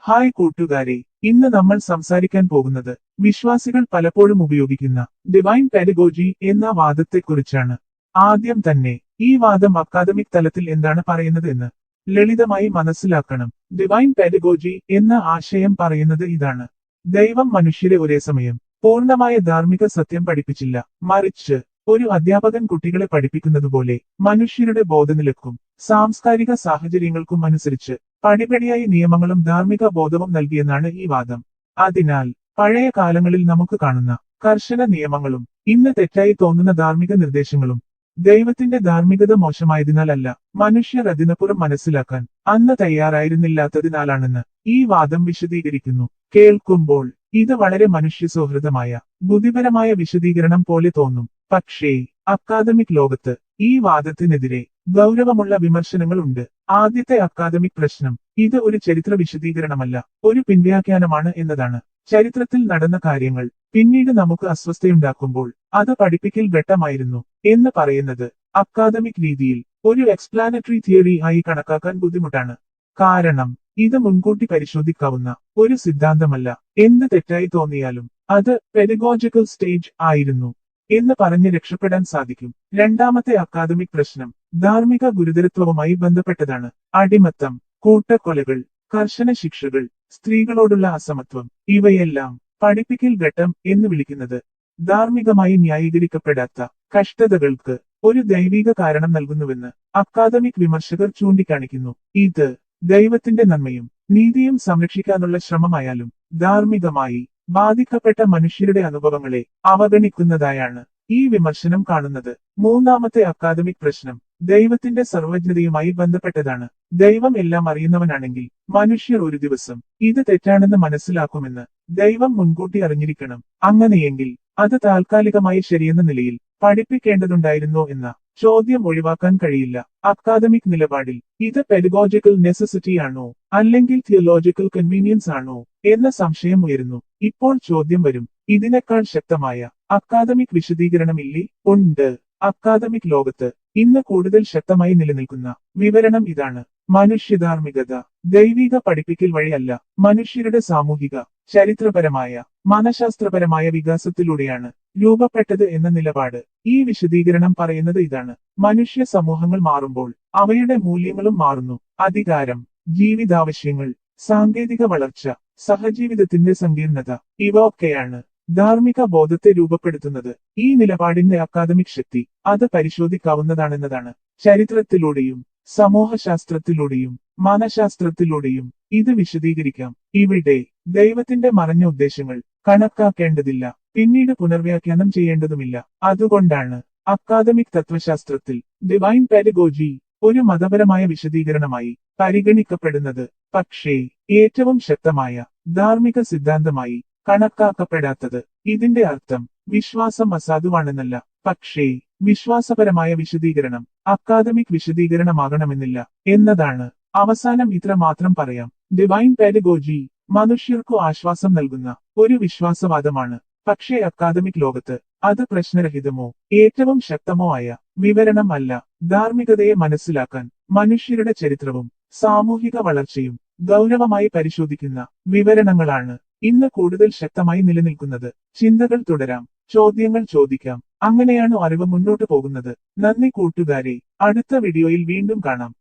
Hi കൂട്ടുകാരെ, ഇന്ന് നമ്മൾ സംസാരിക്കാൻ പോകുന്നത് വിശ്വാസികൾ പലപ്പോഴും ഉപയോഗിക്കുന്ന ഡിവൈൻ പെഡഗോജി എന്ന വാദത്തെക്കുറിച്ചാണ്. ആദ്യം തന്നെ ഈ വാദം അക്കാദമിക് തലത്തിൽ എന്താണ് പറയുന്നത് എന്ന് ലളിതമായി മനസ്സിലാക്കണം. ഡിവൈൻ പെഡഗോജി എന്ന ആശയം പറയുന്നത് ഇതാണ്: ദൈവം മനുഷ്യരെ ഒരേ സമയം പൂർണ്ണമായ ധാർമ്മിക സത്യം പഠിപ്പിച്ചില്ല, മറിച്ച് ഒരു അധ്യാപകൻ കുട്ടികളെ പഠിപ്പിക്കുന്നതുപോലെ മനുഷ്യരുടെ ബോധനിലക്കും സാംസ്കാരിക സാഹചര്യങ്ങൾക്കും അനുസരിച്ച് പടിപടിയായി നിയമങ്ങളും ധാർമ്മിക ബോധവും നൽകിയെന്നാണ് ഈ വാദം. അതിനാൽ പഴയ കാലങ്ങളിൽ നമുക്ക് കാണുന്ന കർശന നിയമങ്ങളും ഇന്ന് തെറ്റായി തോന്നുന്ന ധാർമ്മിക നിർദ്ദേശങ്ങളും ദൈവത്തിന്റെ ധാർമ്മികത മോശമായതിനാലല്ല, മനുഷ്യർ അതിനപ്പുറം മനസ്സിലാക്കാൻ അന്ന് തയ്യാറായിരുന്നില്ലാത്തതിനാലാണെന്ന് ഈ വാദം വിശദീകരിക്കുന്നു. കേൾക്കുമ്പോൾ ഇത് വളരെ മനുഷ്യസൗഹൃദമായ ബുദ്ധിപരമായ വിശദീകരണം പോലെ തോന്നും. പക്ഷേ അക്കാദമിക് ലോകത്ത് ഈ വാദത്തിനെതിരെ ഗൗരവമുള്ള വിമർശനങ്ങൾ ഉണ്ട്. ആദ്യത്തെ അക്കാദമിക് പ്രശ്നം ഇത് ഒരു ചരിത്ര വിശദീകരണമല്ല, ഒരു പിൻവ്യാഖ്യാനമാണ് എന്നതാണ്. ചരിത്രത്തിൽ നടന്ന കാര്യങ്ങൾ പിന്നീട് നമുക്ക് അസ്വസ്ഥയുണ്ടാക്കുമ്പോൾ അത് പഠിപ്പിക്കൽ ഘട്ടമായിരുന്നു എന്ന് പറയുന്നത് അക്കാദമിക് രീതിയിൽ ഒരു എക്സ്പ്ലാനറ്ററി തിയറി ആയി കണക്കാക്കാൻ ബുദ്ധിമുട്ടാണ്. കാരണം ഇത് മുൻകൂട്ടി പരിശോധിക്കാവുന്ന ഒരു സിദ്ധാന്തമല്ല. എന്ത് തെറ്റായി തോന്നിയാലും അത് പെഡഗോജിക്കൽ സ്റ്റേജ് ആയിരുന്നു എന്ന് പറഞ്ഞ് രക്ഷപ്പെടാൻ സാധിക്കും. രണ്ടാമത്തെ അക്കാദമിക് പ്രശ്നം ധാർമ്മിക ഗുരുതരത്വവുമായി ബന്ധപ്പെട്ടതാണ്. അടിമത്തം, കൂട്ടക്കൊലകൾ, കർശന ശിക്ഷകൾ, സ്ത്രീകളോടുള്ള അസമത്വം, ഇവയെല്ലാം പഠിപ്പിക്കൽ ഘട്ടം എന്ന് വിളിക്കുന്നത് ധാർമ്മികമായി ന്യായീകരിക്കപ്പെടാത്ത കഷ്ടതകൾക്ക് ഒരു ദൈവിക കാരണം നൽകുന്നുവെന്ന് അക്കാദമിക് വിമർശകർ ചൂണ്ടിക്കാണിക്കുന്നു. ഇത് ദൈവത്തിന്റെ നന്മയും നീതിയും സംരക്ഷിക്കാനുള്ള ശ്രമമായാലും ധാർമ്മികമായി ബാധിക്കപ്പെട്ട മനുഷ്യരുടെ അനുഭവങ്ങളെ അവഗണിക്കുന്നതായാണ് ഈ വിമർശനം കാണുന്നത്. മൂന്നാമത്തെ അക്കാദമിക് പ്രശ്നം ദൈവത്തിന്റെ സർവജ്ഞതയുമായി ബന്ധപ്പെട്ടതാണ്. ദൈവം എല്ലാം അറിയുന്നവനാണെങ്കിൽ മനുഷ്യർ ഒരു ദിവസം ഇത് തെറ്റാണെന്ന് മനസ്സിലാക്കുമെന്ന് ദൈവം മുൻകൂട്ടി അറിഞ്ഞിരിക്കണം. അങ്ങനെയെങ്കിൽ അത് താൽക്കാലികമായി ശരിയെന്ന നിലയിൽ പഠിപ്പിക്കേണ്ടതുണ്ടായിരുന്നോ എന്ന ചോദ്യം ഒഴിവാക്കാൻ കഴിയില്ല. അക്കാദമിക് നിലപാടിൽ ഇത് പെഡഗോജിക്കൽ നെസസിറ്റി ആണോ അല്ലെങ്കിൽ തിയോളജിക്കൽ കൺവീനിയൻസ് ആണോ എന്ന സംശയം ഉയരുന്നു. ഇപ്പോൾ ചോദ്യം വരും, ഇതിനേക്കാൾ ശക്തമായ അക്കാദമിക് വിശദീകരണമില്ലേ? ഉണ്ട്. അക്കാദമിക് ലോകത്ത് ഇന്ന് കൂടുതൽ ശക്തമായി നിലനിൽക്കുന്ന വിവരണം ഇതാണ്: മനുഷ്യധാർമ്മികത ദൈവിക പഠിപ്പിക്കൽ വഴിയല്ല, മനുഷ്യരുടെ സാമൂഹിക, ചരിത്രപരമായ, മനഃശാസ്ത്രപരമായ വികാസത്തിലൂടെയാണ് രൂപപ്പെട്ടത് എന്ന നിലപാട്. ഈ വിശദീകരണം പറയുന്നത് ഇതാണ്: മനുഷ്യ സമൂഹങ്ങൾ മാറുമ്പോൾ അവയുടെ മൂല്യങ്ങളും മാറുന്നു. അധികാരം, ജീവിതാവശ്യങ്ങൾ, സാങ്കേതിക വളർച്ച, സഹജീവിതത്തിന്റെ സങ്കീർണത, ഇവ ഒക്കെയാണ് ധാർമ്മിക ബോധത്തെ രൂപപ്പെടുത്തുന്നത്. ഈ നിലപാടിന്റെ അക്കാദമിക് ശക്തി അത് പരിശോധിക്കാവുന്നതാണെന്നതാണ്. ചരിത്രത്തിലൂടെയും സമൂഹശാസ്ത്രത്തിലൂടെയും മനഃശാസ്ത്രത്തിലൂടെയും ഇത് വിശദീകരിക്കാം. ഇവിടെ ദൈവത്തിന്റെ മറഞ്ഞ ഉദ്ദേശങ്ങൾ കണക്കാക്കേണ്ടതില്ല, പിന്നീട് പുനർവ്യാഖ്യാനം ചെയ്യേണ്ടതുമില്ല. അതുകൊണ്ടാണ് അക്കാദമിക് തത്വശാസ്ത്രത്തിൽ ഡിവൈൻ പെഡഗോജി ഒരു മതപരമായ വിശദീകരണമായി പരിഗണിക്കപ്പെടുന്നത്, പക്ഷേ ഏറ്റവും ശക്തമായ ധാർമ്മിക സിദ്ധാന്തമായി കണക്കാക്കപ്പെടാത്തത്. ഇതിന്റെ അർത്ഥം വിശ്വാസം അസാധുവാണെന്നല്ല, പക്ഷേ വിശ്വാസപരമായ വിശദീകരണം അക്കാദമിക് വിശദീകരണമാകണമെന്നില്ല എന്നതാണ്. അവസാനം ഇത്ര മാത്രം പറയാം: ഡിവൈൻ പെഡഗോജി മനുഷ്യർക്കു ആശ്വാസം നൽകുന്ന ഒരു വിശ്വാസവാദമാണ്. പക്ഷേ അക്കാദമിക് ലോകത്ത് അത് പ്രശ്നരഹിതമോ ഏറ്റവും ശക്തമോ ആയ വിവരണം അല്ല. ധാർമ്മികതയെ മനസ്സിലാക്കാൻ മനുഷ്യരുടെ ചരിത്രവും സാമൂഹിക വളർച്ചയും ഗൗരവമായി പരിശോധിക്കുന്ന വിവരണങ്ങളാണ് ഇന്ന് കൂടുതൽ ശക്തമായി നിലനിൽക്കുന്നത്. ചിന്തകൾ തുടരാം, ചോദ്യങ്ങൾ ചോദിക്കാം. അങ്ങനെയാണ് അറിവ് മുന്നോട്ട് പോകുന്നത്. നന്ദി കൂട്ടുകാരെ, അടുത്ത വീഡിയോയിൽ വീണ്ടും കാണാം.